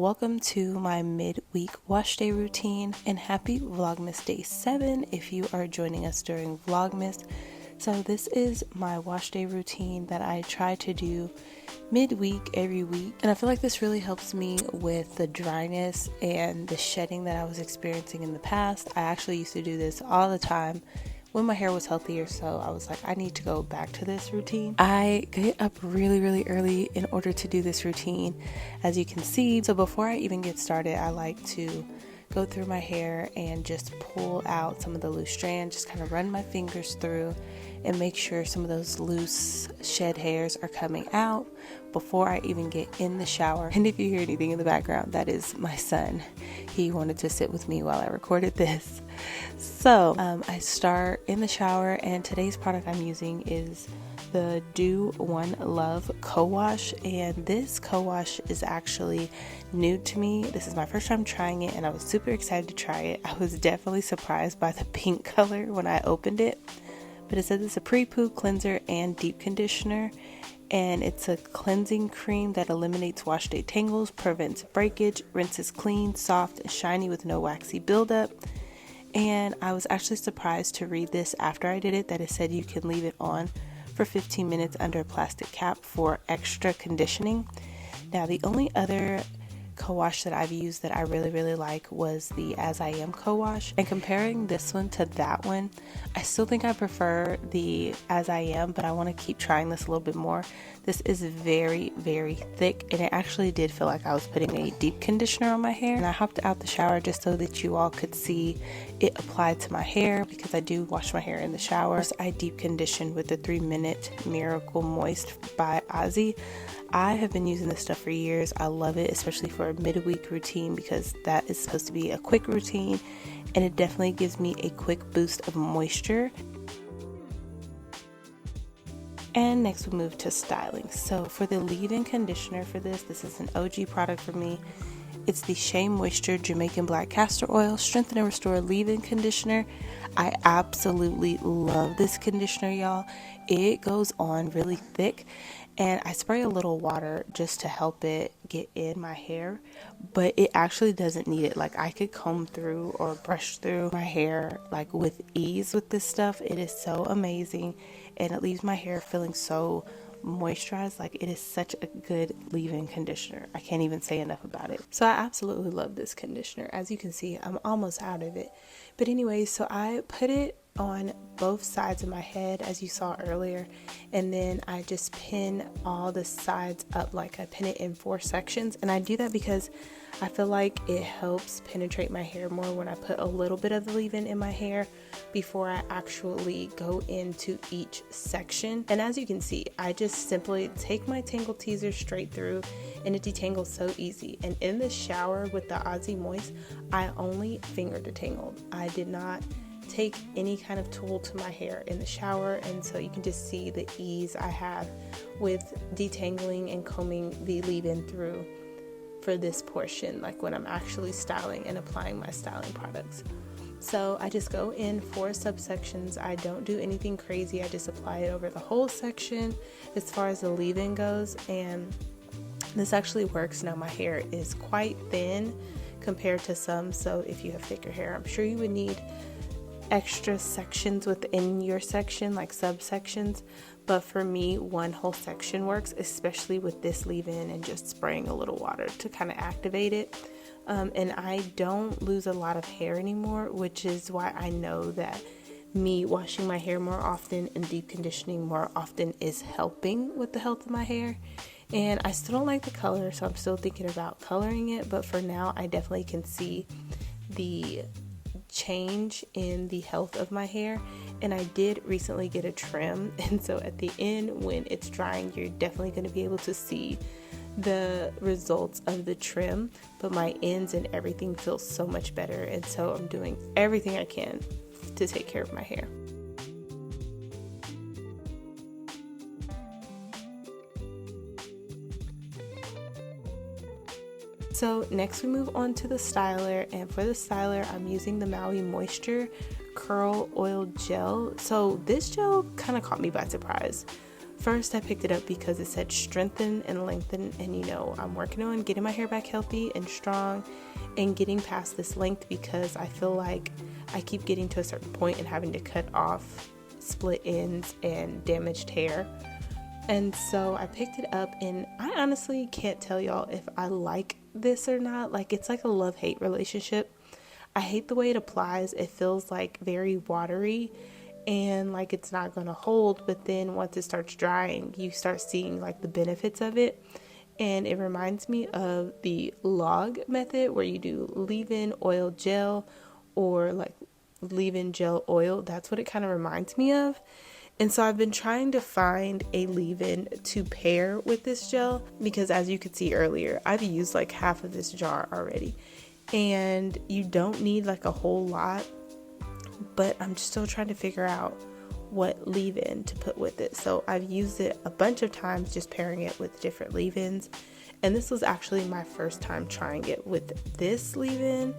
welcome to my midweek wash day routine and happy Vlogmas day 7 if you are joining us during Vlogmas. So this is my wash day routine that I try to do midweek every week, and I feel like this really helps me with the dryness and the shedding that I was experiencing in the past. I actually used to do this all the time when my hair was healthier, so I was like, I need to go back to this routine. I get up really early in order to do this routine, as you can see. So before I even get started, I like to go through my hair and just pull out some of the loose strands, just kind of run my fingers through and make sure some of those loose shed hairs are coming out before I even get in the shower. And if you hear anything in the background, that is my son. He wanted to sit with me while I recorded this. So I start in the shower, and today's product I'm using is the Do One Love co-wash, and this co-wash is actually new to me. This is my first time trying it, and I was super excited to try it. I was definitely surprised by the pink color when I opened it, but it says it's a pre-poo cleanser and deep conditioner, and it's a cleansing cream that eliminates wash day tangles, prevents breakage, rinses clean, soft, and shiny with no waxy buildup. And I was actually surprised to read this after I did it, that it said you can leave it on for 15 minutes under a plastic cap for extra conditioning. Now, the only other co-wash that I've used that I really like was the As I Am co-wash, and comparing this one to that one, I still think I prefer the As I Am, but I want to keep trying this a little bit more. This is very thick, and it actually did feel like I was putting a deep conditioner on my hair. And I hopped out the shower just so that you all could see it applied to my hair, because I do wash my hair in the shower. First, I deep conditioned with the 3-minute Miracle Moist by Ozzy. I have been using this stuff for years. I love it, especially for a midweek routine, because that is supposed to be a quick routine, and it definitely gives me a quick boost of moisture. And next we move to styling. So for the leave-in conditioner for this is an OG product for me. It's the Shea Moisture Jamaican Black Castor Oil Strengthen and Restore Leave-In Conditioner. I absolutely love this conditioner, y'all. It goes on really thick, and I spray a little water just to help it get in my hair, but it actually doesn't need it. Like, I could comb through or brush through my hair like with ease with this stuff. It is so amazing, and it leaves my hair feeling so moisturized. Like, it is such a good leave-in conditioner. I can't even say enough about it. So I absolutely love this conditioner. As you can see, I'm almost out of it. But anyway, so I put it on both sides of my head, as you saw earlier, and then I just pin all the sides up. Like, I pin it in 4 sections, and I do that because I feel like it helps penetrate my hair more when I put a little bit of the leave-in in my hair before I actually go into each section. And as you can see, I just simply take my tangle teaser straight through, and it detangles so easy. And in the shower with the Aussie Moist, I only finger detangled. I did not take any kind of tool to my hair in the shower, and so you can just see the ease I have with detangling and combing the leave-in through for this portion, like when I'm actually styling and applying my styling products. So I just go in 4 subsections. I don't do anything crazy. I just apply it over the whole section as far as the leave-in goes, and this actually works. Now, my hair is quite thin compared to some, so if you have thicker hair, I'm sure you would need extra sections within your section, like subsections, but for me, one whole section works, especially with this leave-in and just spraying a little water to kind of activate it. And I don't lose a lot of hair anymore, which is why I know that me washing my hair more often and deep conditioning more often is helping with the health of my hair. And I still don't like the color, so I'm still thinking about coloring it, but for now I definitely can see the change in the health of my hair. And I did recently get a trim, and so at the end when it's drying, you're definitely going to be able to see the results of the trim, but my ends and everything feels so much better, and so I'm doing everything I can to take care of my hair. So next we move on to the styler, and for the styler I'm using the Maui Moisture Curl Oil Gel. So this gel kind of caught me by surprise. First, I picked it up because it said strengthen and lengthen, and you know, I'm working on getting my hair back healthy and strong and getting past this length because I feel like I keep getting to a certain point and having to cut off split ends and damaged hair. And so I picked it up, and I honestly can't tell y'all if I like this or not. Like, it's like a love-hate relationship. I hate the way it applies. It feels like very watery and like it's not going to hold, but then once it starts drying, you start seeing like the benefits of it. And it reminds me of the log method where you do leave-in oil gel or like leave-in gel oil. That's what it kind of reminds me of. And so I've been trying to find a leave-in to pair with this gel because, as you could see earlier, I've used like half of this jar already. And you don't need like a whole lot, but I'm still trying to figure out what leave-in to put with it. So I've used it a bunch of times, just pairing it with different leave-ins. And this was actually my first time trying it with this leave-in.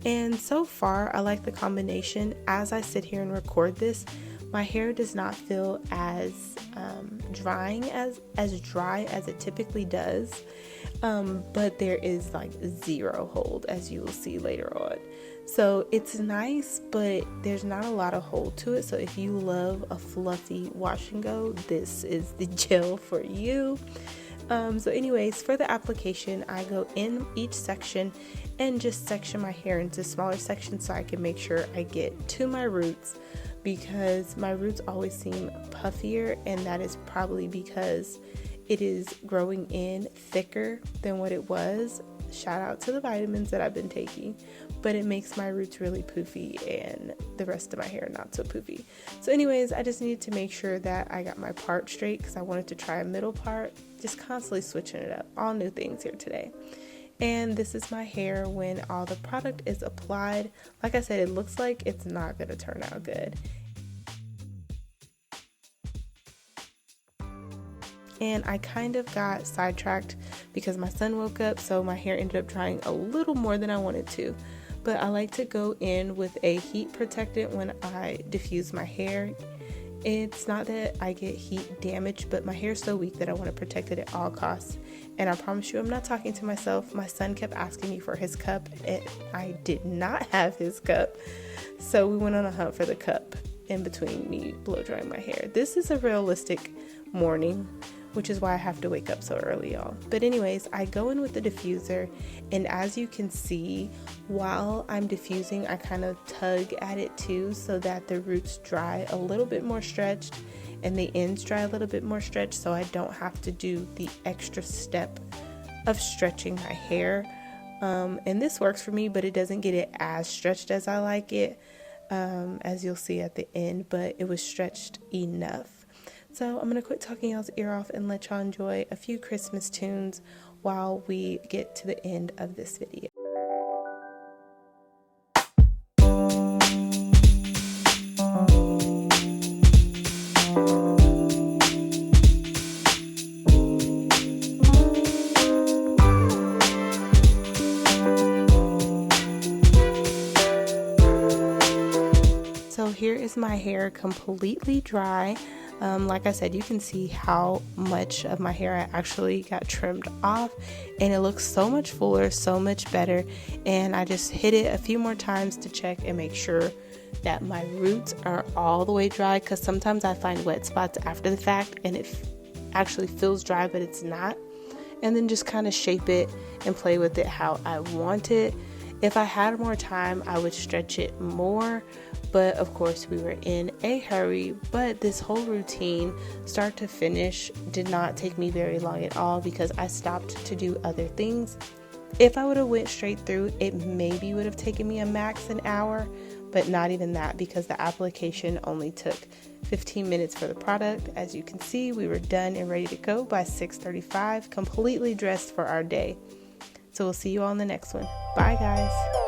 And so far, I like the combination. As I sit here and record this, my hair does not feel as dry as it typically does. But there is like zero hold, as you will see later on. So it's nice, but there's not a lot of hold to it. So if you love a fluffy wash and go, this is the gel for you. So anyways, for the application, I go in each section and just section my hair into smaller sections so I can make sure I get to my roots, because my roots always seem puffier, and that is probably because it is growing in thicker than what it was. Shout out to the vitamins that I've been taking, but it makes my roots really poofy and the rest of my hair not so poofy. So anyways, I just needed to make sure that I got my part straight because I wanted to try a middle part, just constantly switching it up. All new things here today. And this is my hair when all the product is applied. Like I said, it looks like it's not going to turn out good. And I kind of got sidetracked because my son woke up, so my hair ended up drying a little more than I wanted to. But I like to go in with a heat protectant when I diffuse my hair. It's not that I get heat damage, but my hair is so weak that I want to protect it at all costs. And I promise you, I'm not talking to myself. My son kept asking me for his cup, and I did not have his cup. So we went on a hunt for the cup in between me blow drying my hair. This is a realistic morning, which is why I have to wake up so early, y'all. But anyways, I go in with the diffuser, and as you can see, while I'm diffusing, I kind of tug at it too so that the roots dry a little bit more stretched and the ends dry a little bit more stretched, so I don't have to do the extra step of stretching my hair. And this works for me, but it doesn't get it as stretched as I like it, as you'll see at the end, but it was stretched enough. So I'm going to quit talking y'all's ear off and let y'all enjoy a few Christmas tunes while we get to the end of this video. So here is my hair completely dry. Like I said, you can see how much of my hair I actually got trimmed off, and it looks so much fuller, so much better. And I just hit it a few more times to check and make sure that my roots are all the way dry, because sometimes I find wet spots after the fact and it actually feels dry but it's not. And then just kind of shape it and play with it how I want it. If I had more time, I would stretch it more, but of course we were in a hurry. But this whole routine, start to finish, did not take me very long at all because I stopped to do other things. If I would have went straight through, it maybe would have taken me a max an hour, but not even that, because the application only took 15 minutes for the product. As you can see, we were done and ready to go by 6:35, completely dressed for our day. So we'll see you all in the next one. Bye, guys.